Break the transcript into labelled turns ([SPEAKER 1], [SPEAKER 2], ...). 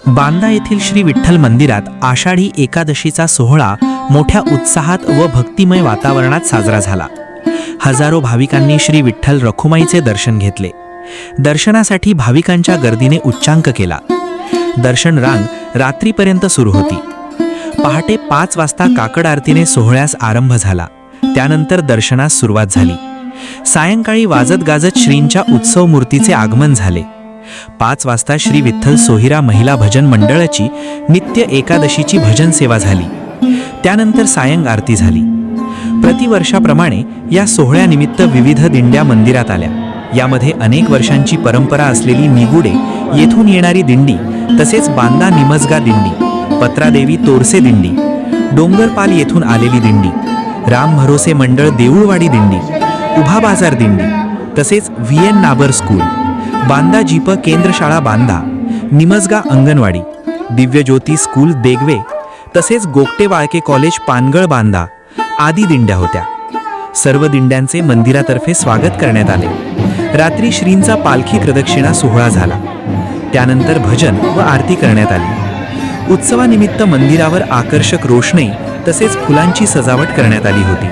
[SPEAKER 1] बांदा येथील श्री विठ्ठल मंदिरात आषाढी एकादशीचा सोहळा मोठ्या उत्साहात व भक्तिमय वातावरणात साजरा झाला। हजारो भाविकांनी श्री विठ्ठल रखुमाईचे दर्शन घेतले। दर्शनासाठी भाविकांच्या गर्दीने उच्चांक केला। दर्शन रांग रात्रीपर्यंत सुरू होती। पहाटे 5 वाजता काकड आरतीने सोहळ्यास आरंभ झाला। त्यानंतर दर्शनास सुरुवात झाली। सायंकाळी वाजत गाजत श्रींच्या उत्सव मूर्तीचे आगमन झाले। 5 वाजता श्री विठ्ठल सोहिरा महिला भजन मंडळाची नित्य एकादशीची भजन सेवा झाली। त्यानंतर सायंग आरती झाली। प्रतिवर्षाप्रमाणे या सोहळ्यानिमित्त विविध दिंड्या मंदिरात आल्या। यामध्ये अनेक वर्षांची परंपरा असलेली निगुडे येथून येणारी दिंडी, तसेच बांदा निमजगा दिंडी, पत्रादेवी तोरसे दिंडी, डोंगरपाल येथून आलेली दिंडी, राम भरोसे मंडळ देऊळवाडी दिंडी, उभा बाजार दिंडी, तसेच व्हीएन नाबर स्कूल, बांदा जीप केंद्रशाळा बांदा, निमजगा अंगणवाडी, दिव्यज्योती स्कूल देगवे, तसेच गोगटे वाळके कॉलेज पानगळ बांदा आदी दिंड्या होत्या। सर्व दिंड्यांचे मंदिरातर्फे स्वागत करण्यात आले। रात्री श्रींचा पालखी प्रदक्षिणा सोहळा झाला। त्यानंतर भजन व आरती करण्यात आली। उत्सवानिमित्त मंदिरावर आकर्षक रोषणाई तसेच फुलांची सजावट करण्यात आली होती।